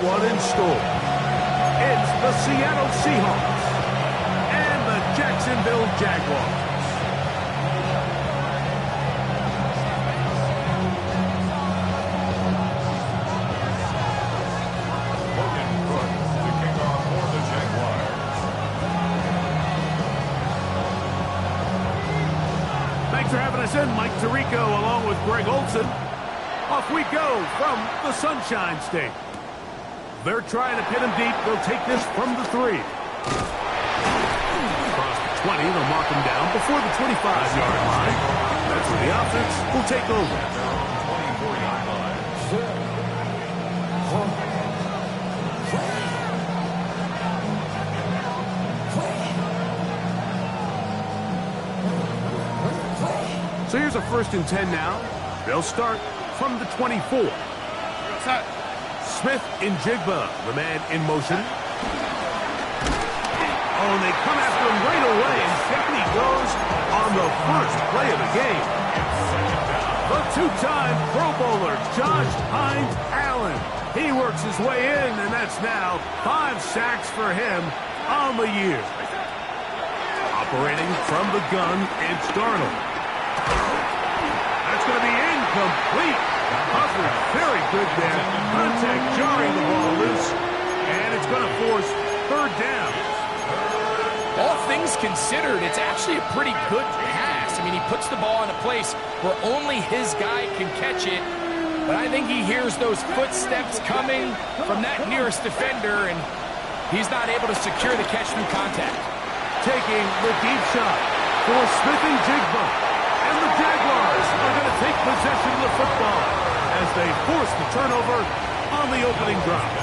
One in store. It's the Seattle Seahawks and the Jacksonville Jaguars. Thanks for having us in, Mike Tirico, along with Greg Olson. Off we go from the Sunshine State. They're trying to pin him deep. They'll take this from the 3. Across the 20, they'll mark him down before the 25-yard line. That's where the offense will take over. So here's a 1st and 10 now. They'll start from the 24. Smith in Jigba, the man in motion. Oh, and they come after him right away, and down he goes on the first play of the game. The 2-time Pro Bowler, Josh Hines Allen. He works his way in, and that's now 5 sacks for him on the year. Operating from the gun, it's Darnold. That's going to be incomplete. Coverage very good there. Contact jarring the ball loose. And it's going to force 3rd down. All things considered, it's actually a pretty good pass. I mean, he puts the ball in a place where only his guy can catch it. But I think he hears those footsteps coming from that nearest defender, and he's not able to secure the catch through contact. Taking the deep shot for Smith and Jigba. And the Jaguars are going to take possession of the football as they force the turnover on the opening drive.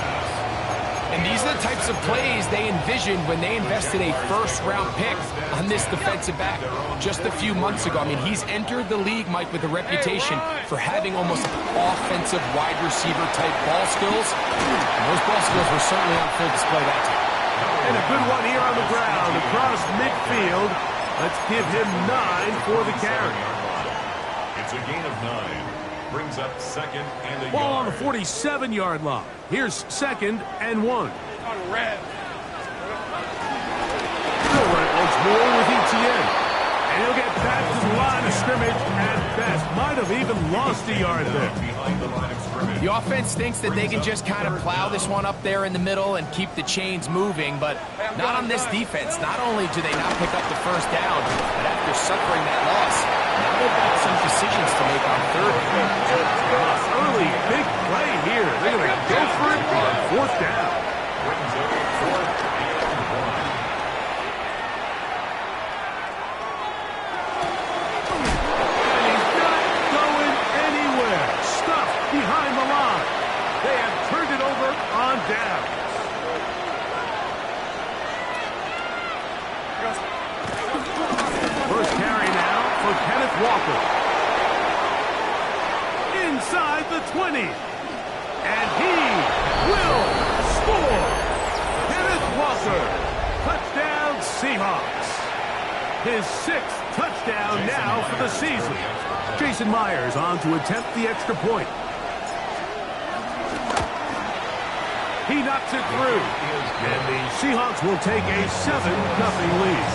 And these are the types of plays they envisioned when they invested a 1st-round pick on this defensive back just a few months ago. I mean, he's entered the league, Mike, with a reputation for having almost offensive wide receiver-type ball skills. And those ball skills were certainly on full display that time. And a good one here on the ground across midfield. Let's give him 9 for the carry. It's a gain of 9. Brings up 2nd and a Ball yard. on the 47-yard line. Here's 2nd and 1. They'll run it once more with ETN. And he'll get back to the line of scrimmage at best. Might have even lost a yard there. Behind the line of scrimmage. The offense thinks that they can just kind of plow this one up there in the middle and keep the chains moving, but not on this defense. Not only do they not pick up the 1st down, but after suffering that loss, now they've got some decisions to make on 3rd. Early big play here. They're going to go for it on 4th down. Brings up 4th and 1. And he's not going anywhere. Stuffed behind the line. They have turned it over on downs. First carry now for Kenneth Walker. Inside the 20. And he will score. Kenneth Walker. Touchdown Seahawks. His 6th touchdown now for the season. Jason Myers on to attempt the extra point. He knocks it through. And the Seahawks will take a 7-0 lead.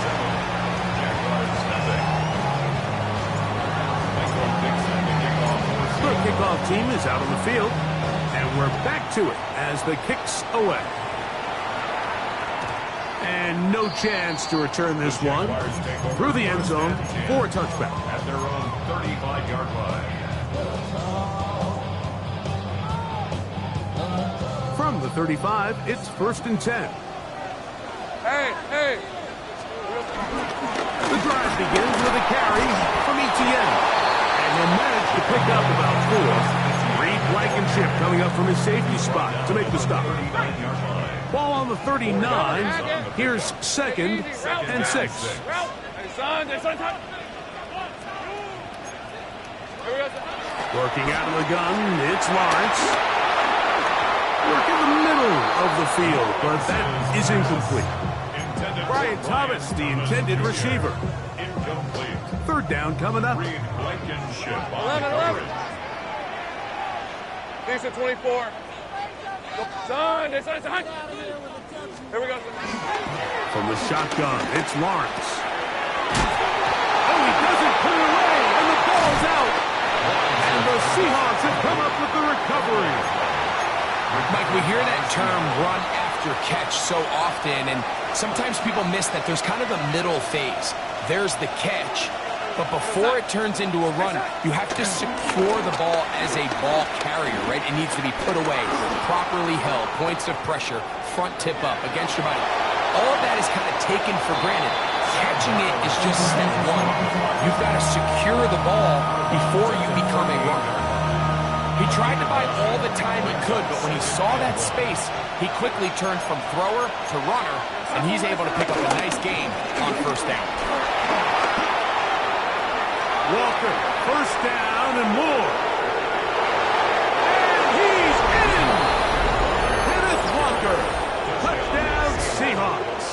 The kickoff team is out on the field, and we're back to it as the kick's away. And no chance to return this one through the end zone for a touchback. At their own 35-yard line. From the 35, it's 1st and 10. Hey! The drive begins with a carry from ETN. And he'll manage to pick up about 4. Reed Blankenship coming up from his safety spot to make the stop. Ball on the 39. Here's 2nd and 6. Working out of the gun, it's Lawrence. Work in the middle of the field, but that is incomplete. Brian Thomas, the intended receiver. Incomplete. 3rd down coming up. Reed Blankenship on 11. coverage. Decent 24. Son. Here we go. From the shotgun, it's Lawrence. Oh, he doesn't put it away, and the ball's out. And the Seahawks have come up with the recovery. Mike, we hear that term run after catch so often, and sometimes people miss that there's kind of a middle phase. There's the catch, but before it turns into a run, you have to secure the ball as a ball carrier, right? It needs to be put away, properly held, points of pressure, front tip up against your body. All of that is kind of taken for granted. Catching it is just step one. You've got to secure the ball before you become a runner. He tried to buy all the time he could, but when he saw that space, he quickly turned from thrower to runner, and he's able to pick up a nice gain on first down. Walker, first down and more. And he's in! Kenneth Walker, touchdown Seahawks.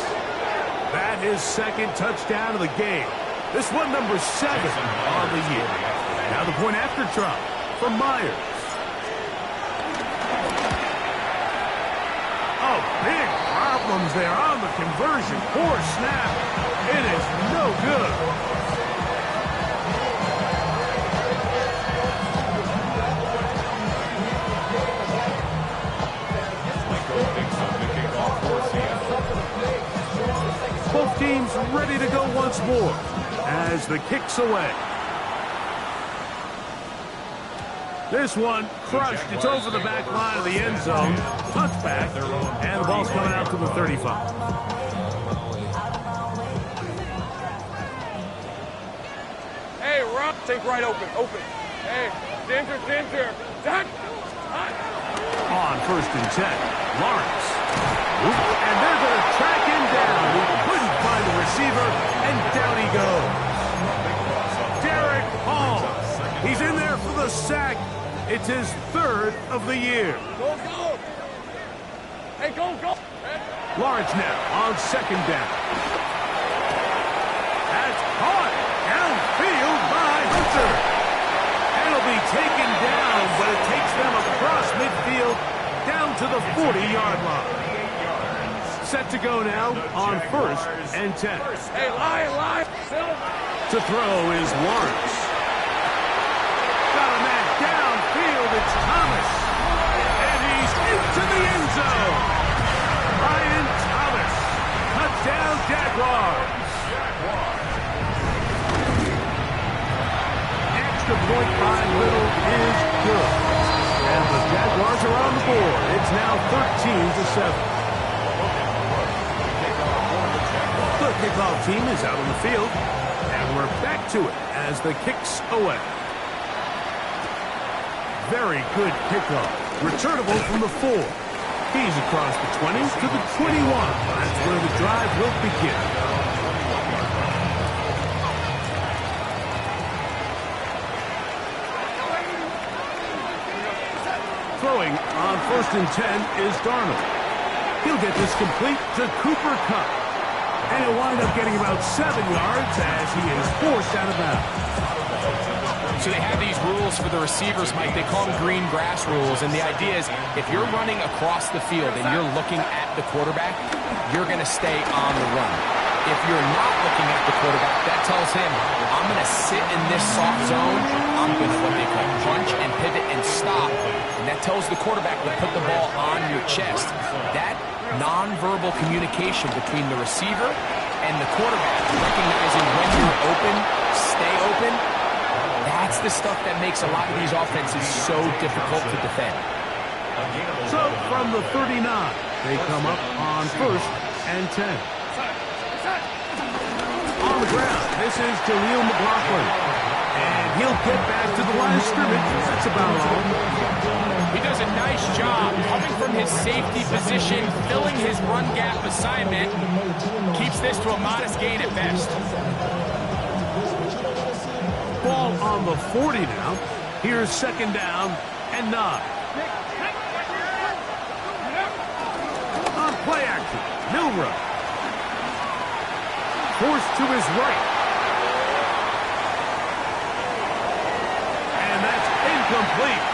That is second touchdown of the game. This one number 7 on the year. Now the point after drop from Myles. Oh, big problems there on the conversion. Poor snap. It is no good. Both teams ready to go once more as the kick's away. This one crushed. It's over the back line of the end zone. Touchback, and the ball's coming out to the 35. Hey, Rob, take right open. Hey, Ginger. On first and 10, Lawrence. And they're going to track him down. He couldn't find the receiver, and down he goes. Derek Hall. He's in there for the sack. It's his 3rd of the year. Go. Hey, go. Lawrence now on second down. That's caught downfield by Hunter. It'll be taken down, but it takes them across midfield down to the 40-yard line. Set to go now on first and 10. Hey, lie. To throw is Lawrence. Got a man downfield, it's Thomas. And he's into the end zone. Brian Thomas. Touchdown, Jaguars. Extra point by Little is good. And the Jaguars are on the board. It's now 13-7. The kickoff team is out on the field, and we're back to it as the kick's away. Very good kickoff. Returnable from the 4. He's across the 20 to the 21. That's where the drive will begin. Throwing on first and 10 is Darnold. He'll get this complete to Cooper Kupp. And he'll wind up getting about 7 yards as he is forced out of bounds. So they have these rules for the receivers, Mike. They call them green grass rules. And the idea is if you're running across the field and you're looking at the quarterback, you're going to stay on the run. If you're not looking at the quarterback, that tells him, I'm going to sit in this soft zone. I'm going to what they call punch and pivot and stop. And that tells the quarterback to put the ball on your chest. That nonverbal communication between the receiver and the quarterback, recognizing when you're open, stay open, that's the stuff that makes a lot of these offenses so difficult to defend. So from the 39, they come up on first and 10. On the ground, this is Jaleel McLaughlin. And he'll get back to the line of scrimmage. That's about all. He does a nice job coming from his safety position, filling his run gap assignment. Keeps this to a modest gain at best. Ball on the 40 now. Here's second down and 9. On play action, Milrow. Forced to his right. And that's incomplete.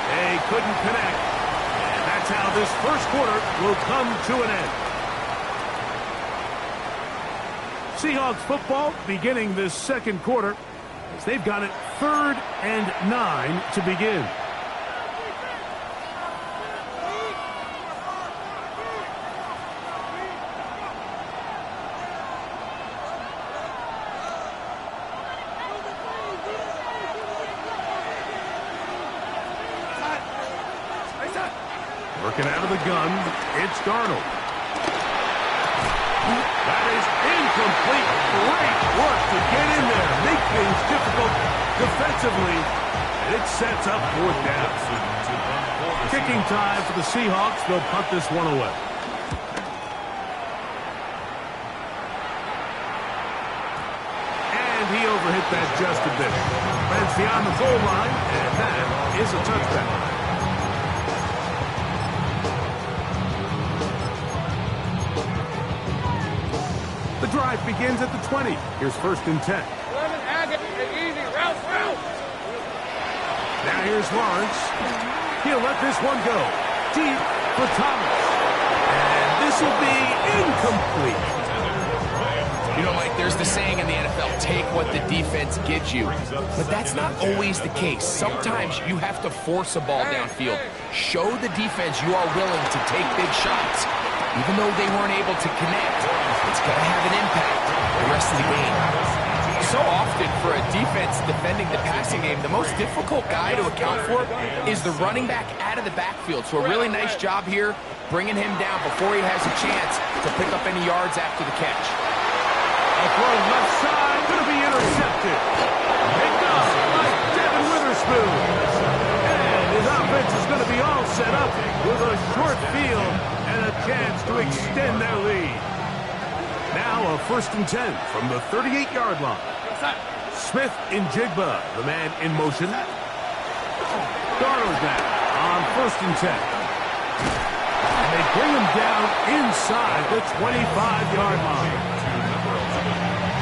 They couldn't connect. And that's that's how this first quarter will come to an end. Seahawks football beginning this second quarter as they've got it 3rd and 9 to begin. Working out of the gun, it's Darnold. That is incomplete. Great work to get in there, make things difficult defensively, and it sets up 4th down. Kicking time for the Seahawks. They'll punt this one away. And he overhit that just a bit. But it's beyond the goal line, and that is a touchback. The drive begins at the 20. Here's 1st and 10. Easy, route. Now here's Lawrence. He'll let this one go. Deep for Thomas. And this will be incomplete. You know, Mike, there's the saying in the NFL, take what the defense gives you. But that's not always the case. Sometimes you have to force a ball downfield. Show the defense you are willing to take big shots. Even though they weren't able to connect, it's going to have an impact the rest of the game. So often for a defense defending the passing game, the most difficult guy to account for is the running back out of the backfield. So a really nice job here, bringing him down before he has a chance to pick up any yards after the catch. A throw left side, going to be intercepted. Picked up by Devin Witherspoon. And his offense is going to be all set up with a short field and a chance to extend their lead. Now a 1st and 10 from the 38-yard line. Smith in Jigba, the man in motion. Darnold now on 1st and 10. And they bring him down inside the 25-yard line.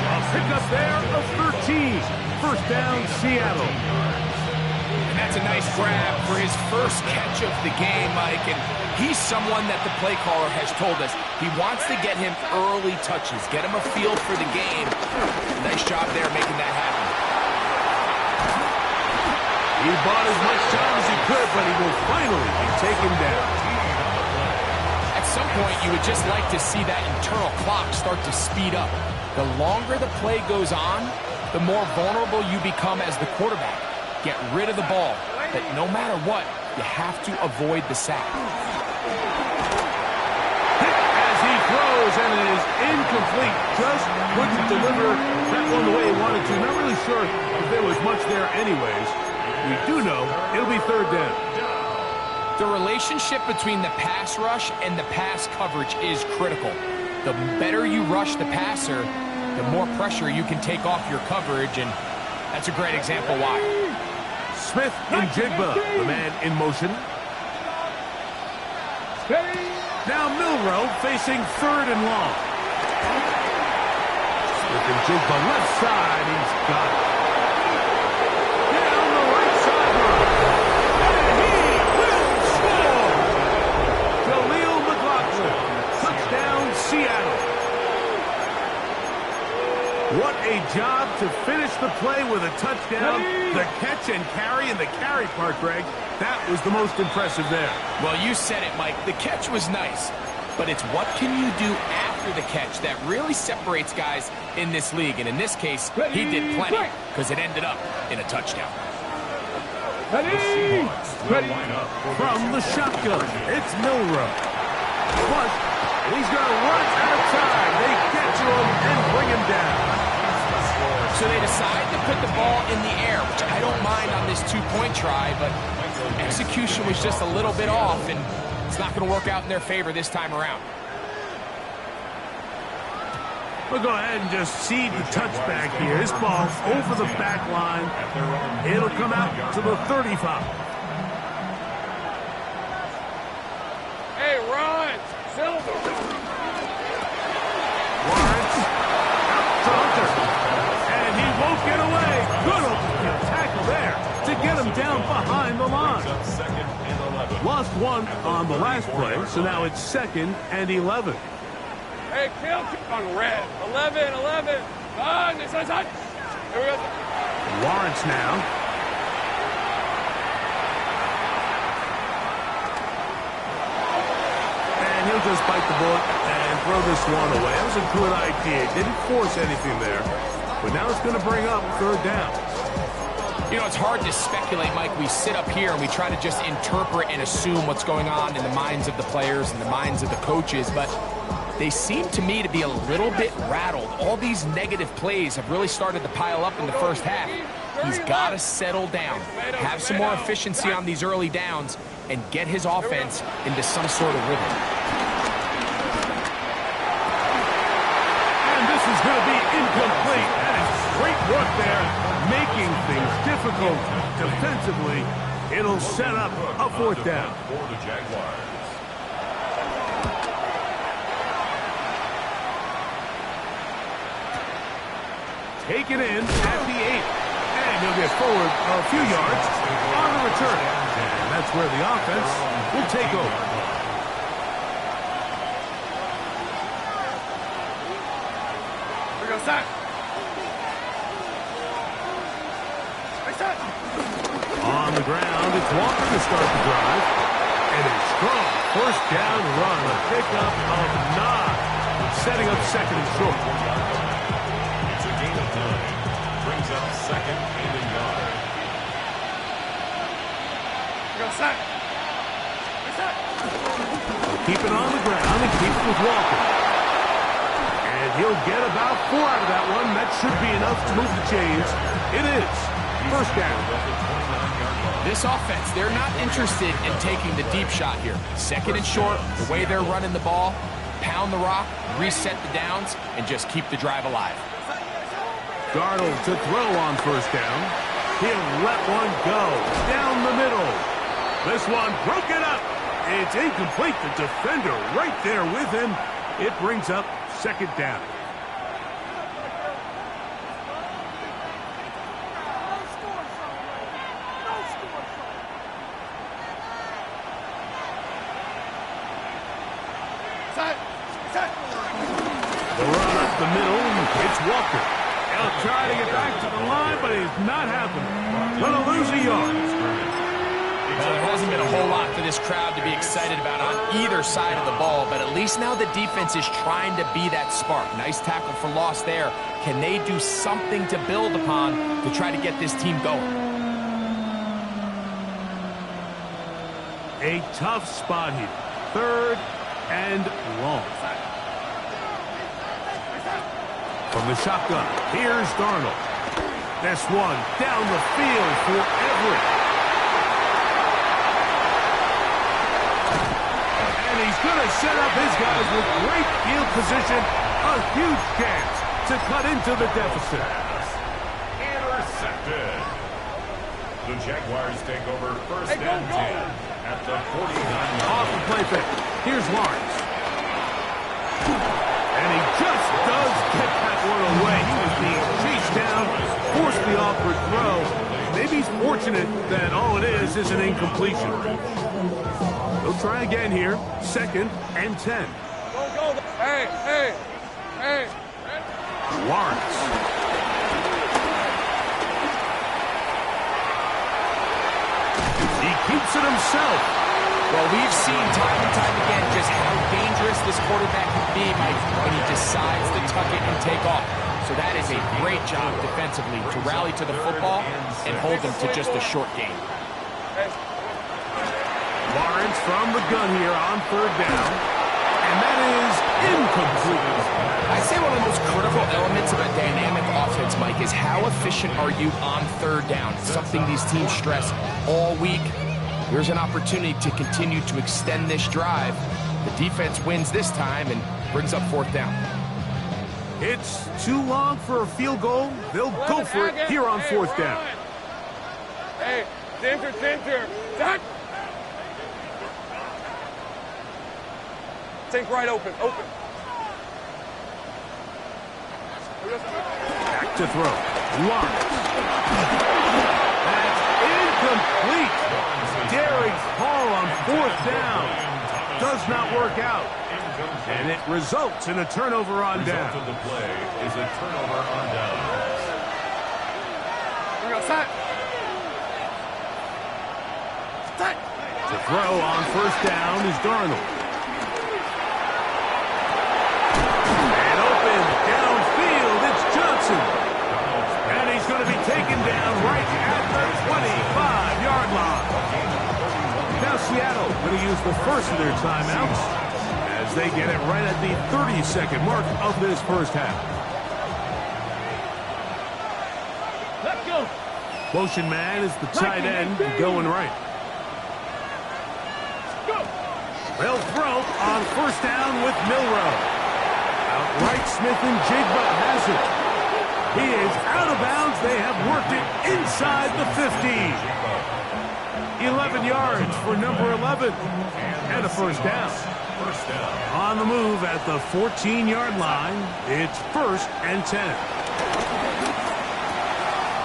A pickup there of 13. 1st down, Seattle. And that's a nice grab for his first catch of the game, Mike. And he's someone that the play caller has told us he wants to get him early touches, get him a feel for the game. Nice job there making that happen. He bought as much time as he could, but he will finally be taken down. At some point, you would just like to see that internal clock start to speed up. The longer the play goes on, the more vulnerable you become as the quarterback. Get rid of the ball, but no matter what, you have to avoid the sack. As he throws, and it is incomplete. Just couldn't deliver that one the way he wanted to. Not really sure if there was much there anyways. We do know it'll be 3rd down. The relationship between the pass rush and the pass coverage is critical. The better you rush the passer, the more pressure you can take off your coverage, and that's a great example why. Smith in Jigba, the man in motion. Now Milrow facing 3rd and long. Smith in Jigba, left side, he's got it. Down the right sideline. And he will score! Jaleel McLaughlin, touchdown Seattle. What a job to finish the play with a touchdown. The catch and carry, and the carry part, Greg, that was the most impressive there. Well, you said it, Mike. The catch was nice, but it's what can you do after the catch that really separates guys in this league. And in this case, he did plenty because it ended up in a touchdown. Ready. From the shotgun, it's Milrow. Flush, and he's going to run out of time. They get to him and bring him down. So they decide to put the ball in the air, which I don't mind on this 2-point try, but execution was just a little bit off, and it's not going to work out in their favor this time around. We'll go ahead and just cede the touchback here. This ball's over the back line. It'll come out to the 35. Hey, run! Silver! Lawrence out to Hunter. And he won't get away. Good open tackle there to get him down behind the line. Lost 1 on the last play, so now it's 2nd and 11. Hey, kill on red. 11. On, it's on. Here we go. Lawrence now. And he'll just bite the bullet and throw this one away. That was a good idea. Didn't force anything there. But now it's going to bring up 3rd down. You know, it's hard to speculate, Mike. We sit up here and we try to just interpret and assume what's going on in the minds of the players and the minds of the coaches, but they seem to me to be a little bit rattled. All these negative plays have really started to pile up in the first half. He's got to settle down, have some more efficiency on these early downs, and get his offense into some sort of rhythm. And this is going to be incomplete. That is great work there, making things difficult defensively. It'll set up a 4th down. For the Jaguars. Take it in at the 8. And he'll get forward a few yards on the return. And that's where the offense will take over. Here we go, sack. On the ground, it's Walker to start the drive. And a strong 1st down run. A pickup of 9. Setting up 2nd and short. It's a gain of 9. Brings up 2nd and a yard. Here we go, sack. Keep it on the ground and keep it with Walker. And he'll get about 4 out of that one. That should be enough to move the chains. It is 1st down. This offense, they're not interested in taking the deep shot here. 2nd and short, the way they're running the ball, pound the rock, reset the downs, and just keep the drive alive. Darnold to throw on 1st down. He'll let one go down the middle. This one broken up. It's incomplete. The defender right there with him. It brings up 2nd down. The run up the middle. It's Walker. He'll try to get back to the line, but it's not happening. Gonna lose a yard. Well, there hasn't been a whole lot for this crowd to be excited about on either side of the ball, but at least now the defense is trying to be that spark. Nice tackle for loss there. Can they do something to build upon to try to get this team going? A tough spot here. 3rd and long. From the shotgun, here's Darnold. This one down the field for Everett. And he's going to set up his guys with great field position. A huge chance to cut into the deficit. Intercepted. The Jaguars take over 1st and 10 at the 49-yard. Off the play fake. Here's Lawrence. And he just does get that one away. He was being chased down, forced the awkward throw. Maybe he's fortunate that all it is an incompletion. He'll try again here. 2nd and 10. Go. Hey. Lawrence. He keeps it himself. Well, we've seen time and time again just how dangerous this quarterback can be, Mike, when he decides to tuck it and take off. So that is a great job defensively to rally to the football and hold them to just a short game. Lawrence from the gun here on 3rd down. And that is incomplete. I'd say one of the most critical elements of a dynamic offense, Mike, is how efficient are you on 3rd down? It's something these teams stress all week. Here's an opportunity to continue to extend this drive. The defense wins this time and brings up 4th down. It's too long for a field goal. They'll go for it here on 4th down. Hey, center. Duck. Think right open. Back to throw. Lawrence. That's Incomplete. Daring call on 4th down. Does not work out. And it results in a turnover on down. Result of the play is a turnover on down. We're going to set. To throw on 1st down is Darnold. And open downfield, it's Johnson. And he's going to be taken down right at the 25-yard line. Now Seattle going to use the first of their timeouts as they get it right at the 30-second mark of this first half. Let's go. Motion man is the tight end going right. They'll throw on 1st down with Milrow. Outright Smith and Jigba has it. He is out of bounds. They have worked it inside the 15. 11 yards for number 11. And a 1st down. On the move at the 14-yard line, it's 1st and 10.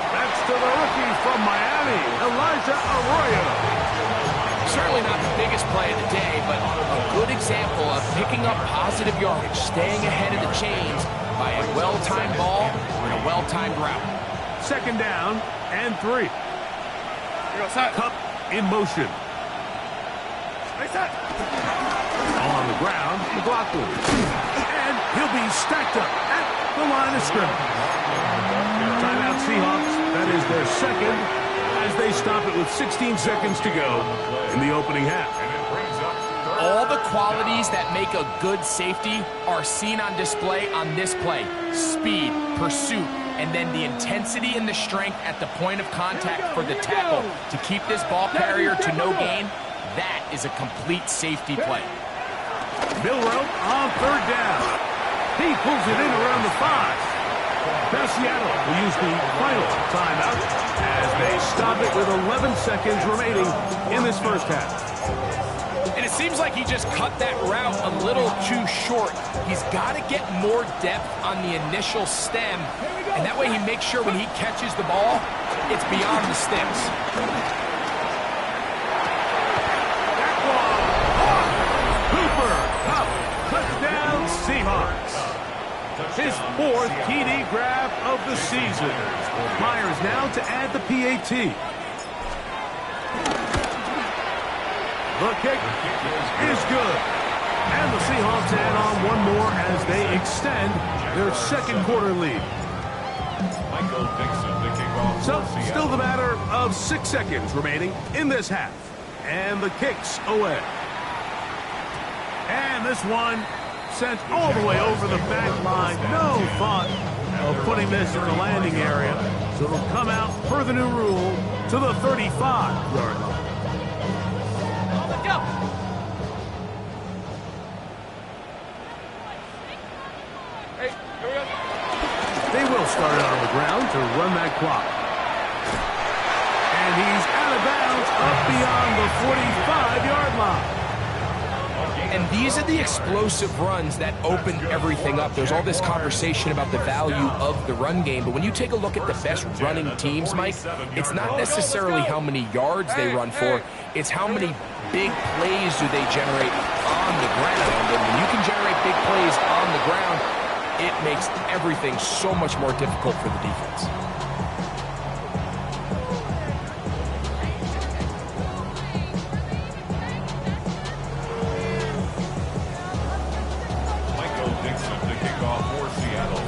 That's to the rookie from Miami, Elijah Arroyo. Certainly not the biggest play of the day, but a good example of picking up positive yardage, staying ahead of the chains by a well-timed ball and a well-timed route. 2nd down and 3. Cup in motion. On the ground, McLaughlin. And he'll be stacked up at the line of scrimmage. Timeout Seahawks. That is their second as they stop it with 16 seconds to go in the opening half. All the qualities that make a good safety are seen on display on this play. Speed, pursuit, and then the intensity and the strength at the point of contact for the tackle to keep this ball carrier to no gain. That is a complete safety play. Milrow on 3rd down. He pulls it in around the 5. Now Seattle will use the final timeout as they stop it with 11 seconds remaining in this first half. And it seems like he just cut that route a little too short. He's got to get more depth on the initial stem, and that way he makes sure when he catches the ball, it's beyond the stems. Cooper, up, touchdown Seahawks. His 4th TD grab of the season. Myers now to add the PAT. The kick is good. And the Seahawks add on one more as they extend their 2nd quarter lead. So, still the matter of 6 seconds remaining in this half. And the kick's away. And this one sent all the way over the back line. No thought of putting this in the landing area. So it'll come out per the new rule to the 35-yard line. They will start it on the ground to run that clock. And he's out of bounds up beyond the 45-yard line. And these are the explosive runs that open everything up. There's all this conversation about the value of the run game, but when you take a look at the best running teams, Mike, it's not necessarily how many yards they run for, it's how many big plays do they generate on the ground. And when you can generate big plays on the ground, it makes everything so much more difficult for the defense.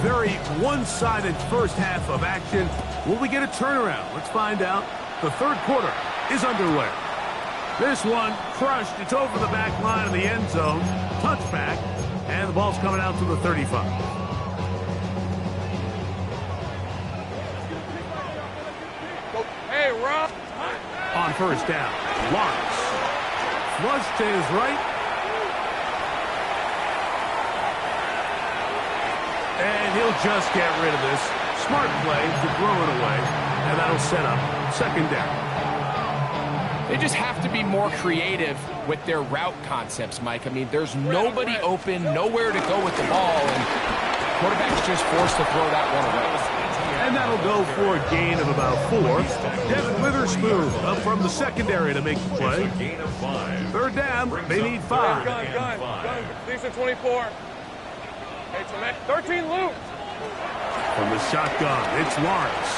Very one-sided first half of action. Will we get a turnaround? Let's find out. The 3rd quarter is underway. This one crushed. It's over the back line of the end zone. Touchback. And the ball's coming out to the 35. Hey, Rob. On 1st down, Lawrence. Flush to his right. And he'll just get rid of this. Smart play to throw it away. And that'll set up 2nd down. They just have to be more creative with their route concepts, Mike. I mean, there's nobody open, nowhere to go with the ball, and quarterback's just forced to throw that one away. And that'll go for a gain of about 4. Devin Witherspoon up from the secondary to make the play. Gain of 5. Third down, they need 5. Gun. These are 24. Hey, 13 loop. From the shotgun, it's Lawrence.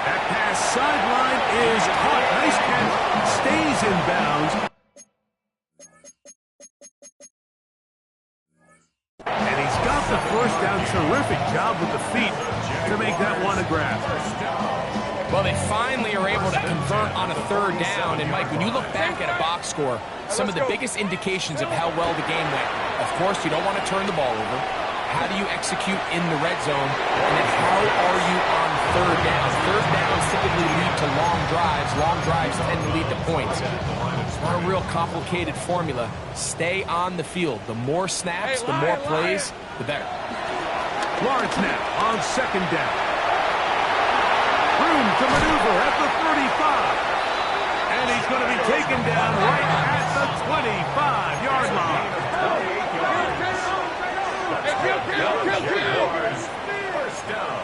That pass sideline is caught. Nice catch. Stays in bounds. And he's got the first down. Terrific job with the feet to make that one a grab. Well, they finally are able to convert on a third down. And, Mike, when you look back at a box score, some of the biggest indications of how well the game went, of course, you don't want to turn the ball over. How do you execute in the red zone? And then how are you on third down? Third downs typically lead to long drives. Long drives tend to lead to points. It's not a real complicated formula. Stay on the field. The more snaps, the more plays, the better. Lawrence now on second down. Room to maneuver at the 35. And he's going to be taken down right at the 25-yard line. First down.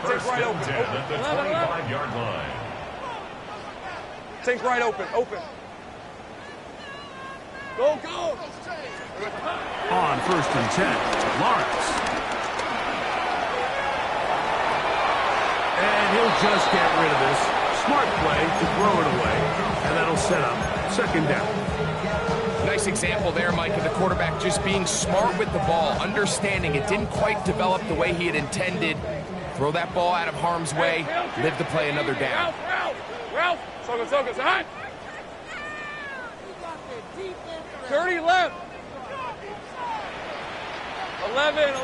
First and 10 at the 25-yard line. Think right open. Go. On first and 10, Lawrence. And he'll just get rid of this. Smart play to throw it away. And that'll set up second down. Nice example there, Mike, of the quarterback just being smart with the ball, understanding it didn't quite develop the way he had intended. Throw that ball out of harm's way, live to play another down. Ralph. So hot. 30 left. 11.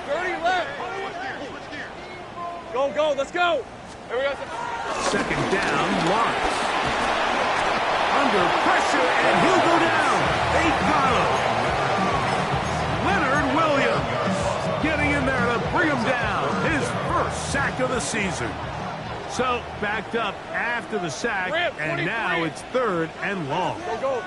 30 left. Go. Let's go. There we go. Second down, Lawrence. Under pressure, and he'll go down. They got him. Leonard Williams getting in there to bring him down. His first sack of the season. So, backed up after the sack, and now it's third and long. Go.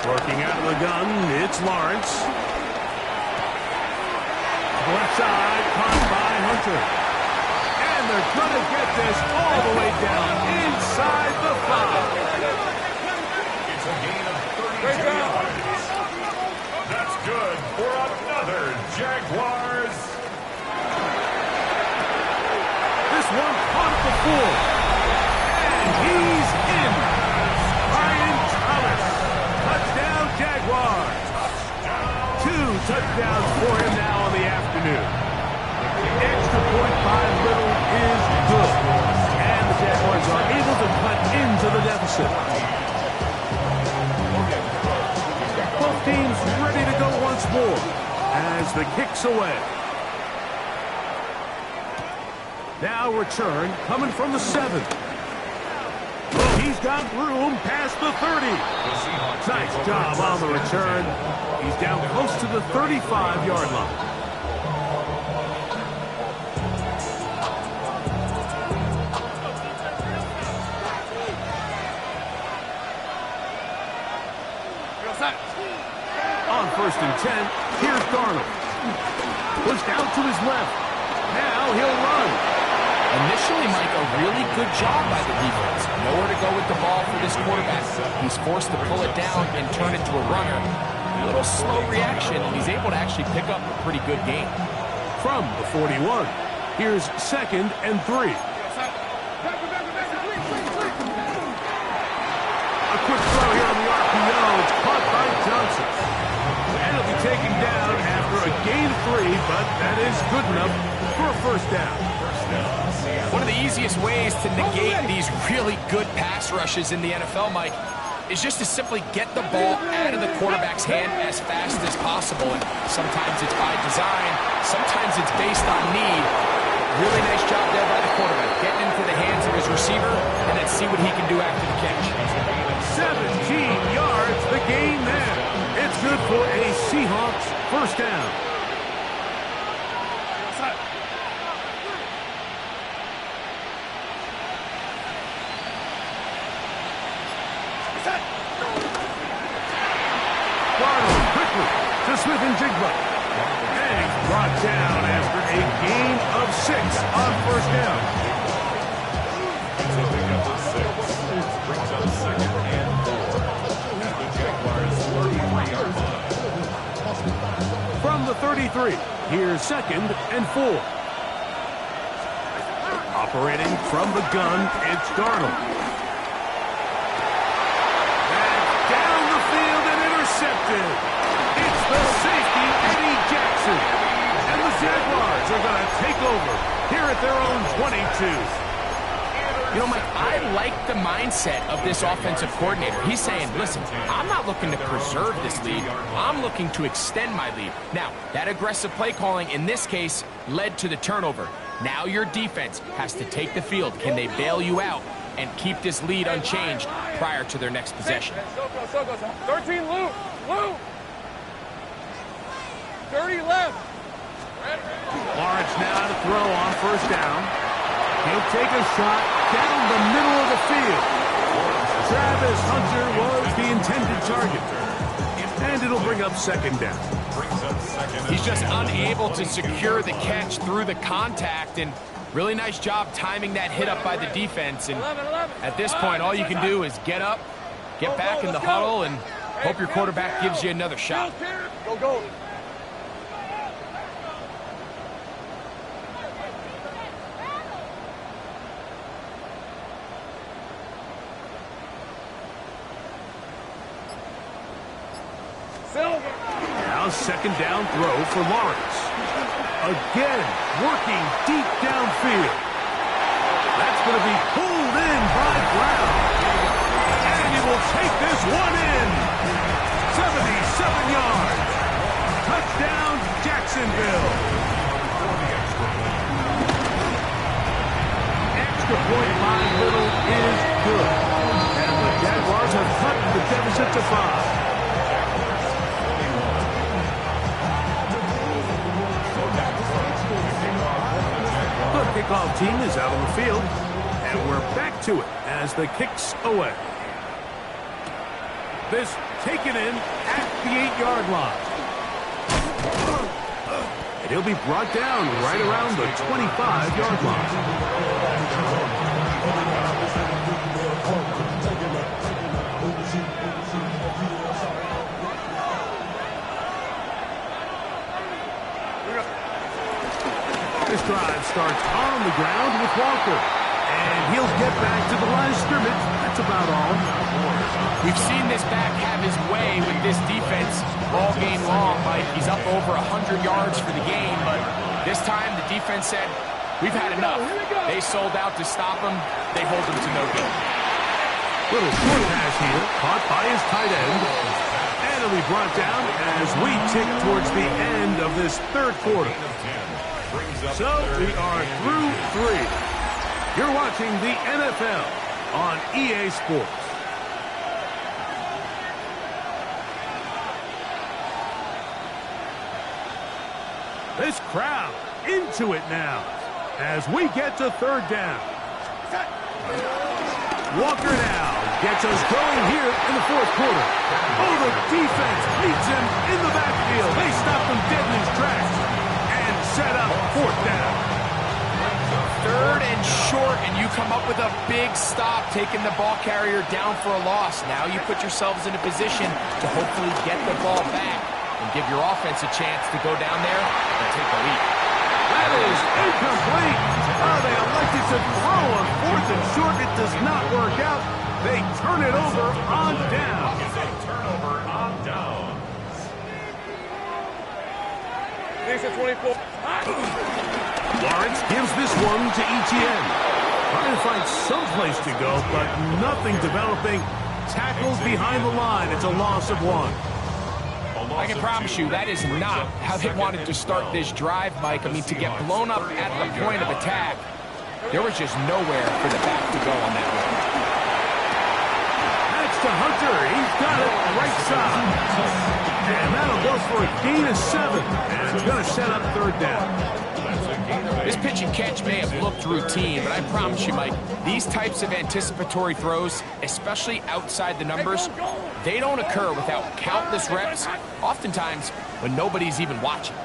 Working out of the gun, it's Lawrence. Left side, caught by Hunter. And they're going to get this all the way down inside the 5. It's a gain of 32 yards. That's good for another Jaguars. This one caught at the 4. And he's in. Ryan Thomas. Touchdown, Jaguars. 2 touchdowns for him now on the afternoon. The extra point by Little is good. And the Jaguars are able to cut into the deficit. Both teams ready to go once more as the kick's away. Now return coming from the 7. Well, he's got room past the 30. Nice job on the return. He's down close to the 35-yard line. On first and 10, here's Darnold. Pushed out to his left. Now he'll run. Initially, Mike, a really good job by the defense. Nowhere to go with the ball for this quarterback. He's forced to pull it down and turn it to a runner. A little slow reaction, and he's able to actually pick up a pretty good gain. From the 41, here's second and 3. A quick throw here on the RPO. It's caught by Johnson. And it'll be taken down after a gain of 3, but that is good enough for a first down. One of the easiest ways to negate these really good pass rushes in the NFL, Mike, is just to simply get the ball out of the quarterback's hand as fast as possible. And sometimes it's by design, sometimes it's based on need. Really nice job there by the quarterback, getting into the hands of his receiver, and then see what he can do after the catch. 17 yards, the gain there. It's good for a Seahawks first down. brought down after a gain of 6 on first down. So pick up the 6. Brings up 2nd and 4. At the Jaguars' 33-yard line. From the 33, here's 2nd and 4. Operating from the gun, it's Darnold. Back down the field and intercepted. It's the safety, Eddie Jackson. And the Jaguars are going to take over here at their own 22. You know, Mike, I like the mindset of this offensive coordinator. He's saying, listen, I'm not looking to preserve this lead. I'm looking to extend my lead. Now, that aggressive play calling in this case led to the turnover. Now your defense has to take the field. Can they bail you out and keep this lead unchanged prior to their next possession? 13 loop. 30 left. Lawrence now to throw on first down. He'll take a shot down the middle of the field. Travis Hunter was the intended target. And it'll bring up 2nd down. He's just unable to secure the catch through the contact, and really nice job timing that hit up by the defense. And at this point, all you can do is get up, get back in the huddle, and hope your quarterback gives you another shot. Go. Now 2nd down throw for Lawrence. Again, working deep downfield. That's going to be pulled in by Brown. And he will take this one in. 77 yards. Touchdown, Jacksonville. Extra point by Little is good. And the Jaguars have cut the deficit to 5. The kickoff team is out on the field, and we're back to it as the kick's away. This taken in at the 8-yard line. And he'll be brought down right around the 25-yard line. This drive starts on the ground with Walker. And he'll get back to the line of scrimmage. That's about all. We've seen this back have his way with this defense all game long, Mike. He's up over 100 yards for the game, but this time the defense said, we've had enough. They sold out to stop him. They hold him to no good. Little short pass here, caught by his tight end. And it'll be brought down as we tick towards the end of this 3rd quarter. So we are through 3. You're watching the NFL on EA Sports. This crowd into it now as we get to 3rd down. Walker now gets us going here in the 4th quarter. Oh, the defense meets him in the backfield. They stop him dead in his tracks and set up 4th down. 3rd and short, and you come up with a big stop, taking the ball carrier down for a loss. Now you put yourselves in a position to hopefully get the ball back and give your offense a chance to go down there and take the lead. That is incomplete. Oh, they elected to throw on 4th and short. It does not work out. They turn it over on down. It's a turnover on down. These are 24. Lawrence gives this one to Etienne. Trying to find some place to go, but nothing developing. Tackled behind the line. It's a loss of 1. I can promise you that is not how they wanted to start this drive, Mike. I mean, to get blown up at the point of attack, there was just nowhere for the back to go on that one. That's to Hunter. He's got it right side. And that'll go for a gain of 7. And it's going to set up 3rd down. This pitch and catch may have looked routine, but I promise you, Mike, these types of anticipatory throws, especially outside the numbers, they don't occur without countless reps, oftentimes when nobody's even watching.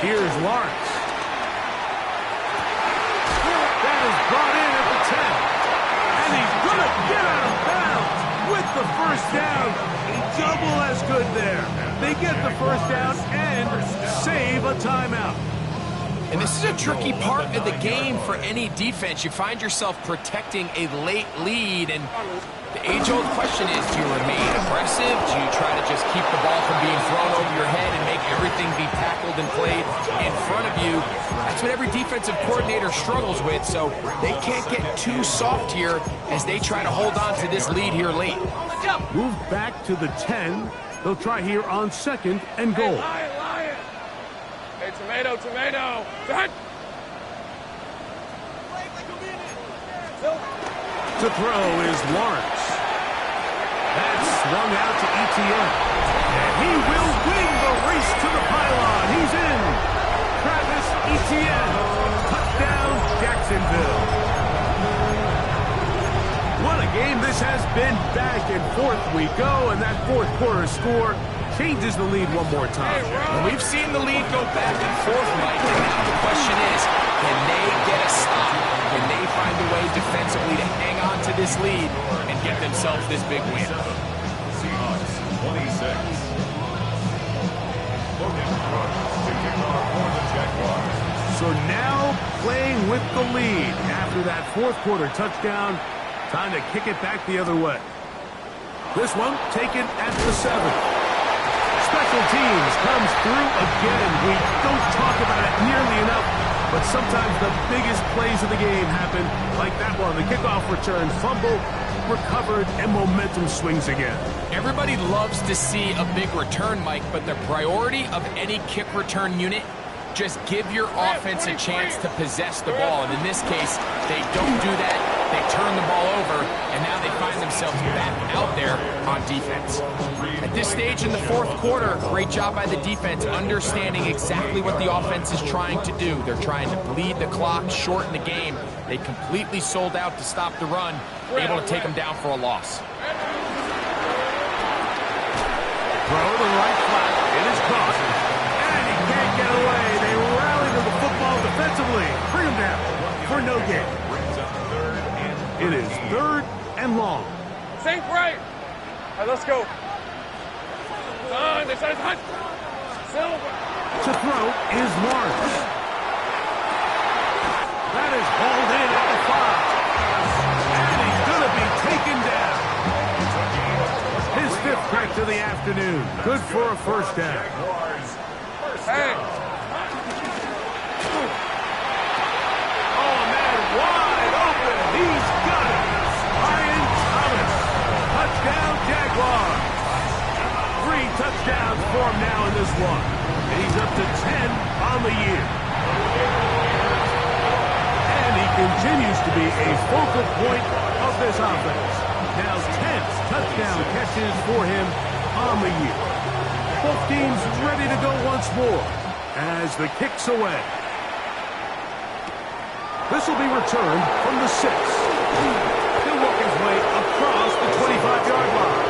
Here's Lawrence. That is brought in at the 10. And he's going to get out of bounds with the first down. Double as good there. They get the first down and save a timeout. And this is a tricky part of the game for any defense. You find yourself protecting a late lead, and the age-old question is, do you remain aggressive? Do you try to just keep the ball from being thrown over your head and make everything be tackled and played in front of you? That's what every defensive coordinator struggles with, so they can't get too soft here as they try to hold on to this lead here late. Move back to the 10. They'll try here on 2nd and goal. Hey, Lion. Hey, tomato. Done. To throw is Lawrence. That's swung out to ETN. And he will win the race to the pylon. He's in. Travis Etienne. Touchdown, Jacksonville. What a game this has been. Back and forth we go, and that fourth quarter score changes the lead one more time. Well, we've seen the lead go back and forth, Mike, and now the question is, can they get a stop? Can they find a way defensively to hang on to this lead and get themselves this big win? Seahawks 26. Logan Brooks to kick off for the Jaguars. So now playing with the lead after that fourth quarter touchdown. Time to kick it back the other way. This one taken at the 7. Special teams comes through again. We don't talk about it nearly enough, but sometimes the biggest plays of the game happen like that one. The kickoff return, fumble, recovered, and momentum swings again. Everybody loves to see a big return, Mike, but the priority of any kick return unit, just give your offense a chance to possess the ball. And in this case, they don't do that. They turn the ball over, and now they find themselves back out there on defense. At this stage in the fourth quarter, great job by the defense understanding exactly what the offense is trying to do. They're trying to bleed the clock, shorten the game. They completely sold out to stop the run, able to take them down for a loss. Throw the right flat. It is caught. And he can't get away. They rally to the football defensively. Bring him down for no gain. It is 3rd and long. Sink right. All right, let's go. This is hot. Silver. To throw is Lawrence. That is hauled in at the 5. And he's going to be taken down. His 5th crack to the afternoon. Good for a first down. Hey. Oh, man, wide open. He's got it. Ryan Thomas. Touchdown, Jaguars. 3 touchdowns for him now in this one. And he's up to 10 on the year. And he continues to be a focal point of this offense. Now 10 touchdown catches for him on the year. Both teams ready to go once more as the kick's away. This will be returned from the 6. He'll work his way across the 25-yard line.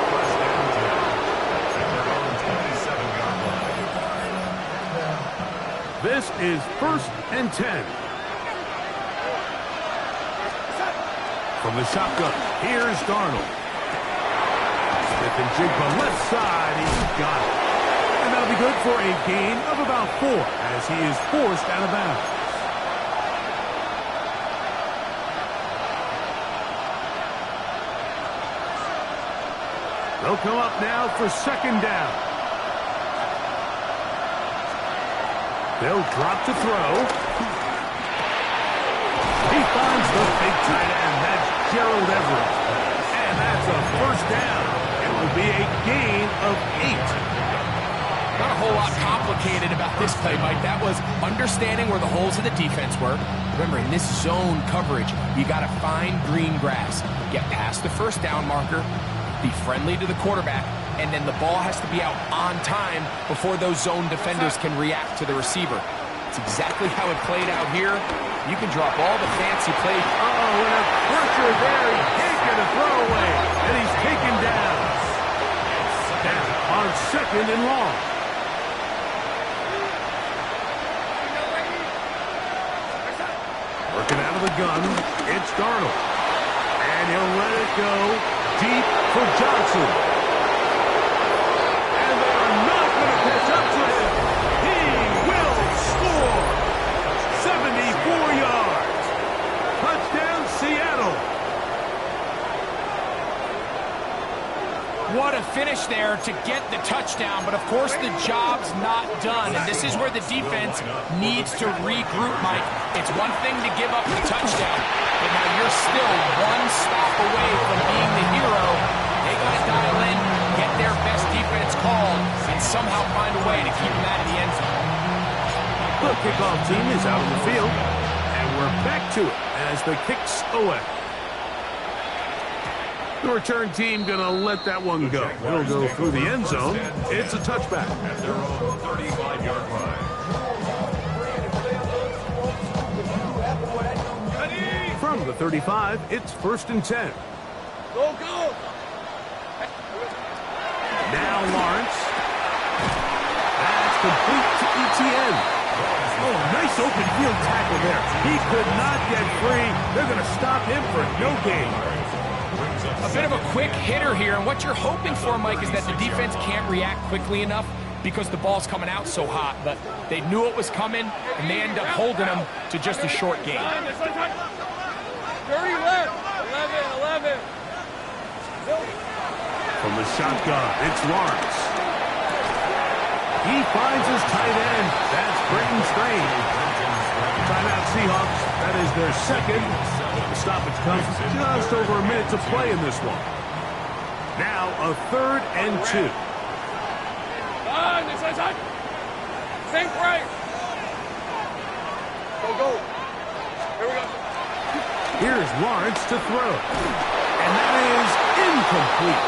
This is 1st and 10. From the shotgun, here's Darnold. Smith and Jigba left side, he's got it. And that'll be good for a gain of about 4 as he is forced out of bounds. They'll come up now for 2nd down. They'll drop to throw. He finds the big tight end. That's Gerald Everett. And that's a first down. It will be a gain of 8. Not a whole lot complicated about this play, Mike. That was understanding where the holes of the defense were. Remember, in this zone coverage, you got to find green grass. Get past the first down marker, be friendly to the quarterback, and then the ball has to be out on time before those zone defenders can react to the receiver. It's exactly how it played out here. You can drop all the fancy plays. Uh-oh, and a pressure there. He can't get a throwaway, and he's taken down. Down on 2nd and long. of the gun. It's Darnold. And he'll let it go deep for Johnson. And they are not going to catch up to him. He will score. 74 yards. Touchdown, Seattle. What a finish there to get the touchdown, but of course the job's not done, and this is where the defense needs to regroup, Mike. It's one thing to give up the touchdown, but now you're still one stop away from being the hero. They got to dial in, get their best defense called, and somehow find a way to keep them out of the end zone. The kickoff team is out on the field, and we're back to it as the kick's away. The return team going to let that one go. It'll go through the end zone. It's a touchback. At their own 35-yard line. From the 35, it's 1st and 10. Go, go. Now Lawrence. That's complete to ETN. Oh, nice open field tackle there. He could not get free. They're going to stop him for no gain. A bit of a quick hitter here, and what you're hoping for, Mike, is that the defense can't react quickly enough because the ball's coming out so hot, but they knew it was coming, and they end up holding them to just a short gain. 30 left. 11. From the shotgun, it's Lawrence. He finds his tight end. That's Britton Strange. Timeout Seahawks. That is their second. The stoppage comes just over a minute to play in this one. Now a 3rd and 2. Think right. Go. Here we go. Here's Lawrence to throw. And that is incomplete.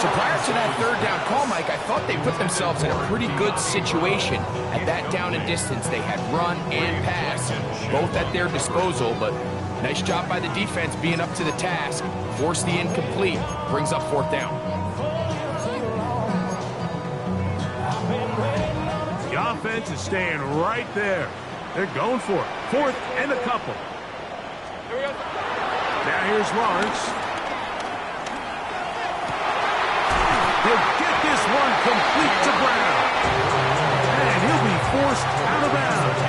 So prior to that 3rd down call, Mike, I thought they put themselves in a pretty good situation. At that down and distance, they had run and pass, both at their disposal, but nice job by the defense being up to the task. Force the incomplete, brings up 4th down. The offense is staying right there. They're going for it. 4th and a couple. Here we go. Now here's Lawrence. He'll get this one complete to Brown. And he'll be forced out of bounds.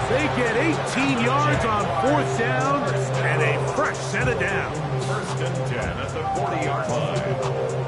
They get 18 yards on 4th down and a fresh set of downs. 1st and 10 at the 40-yard line.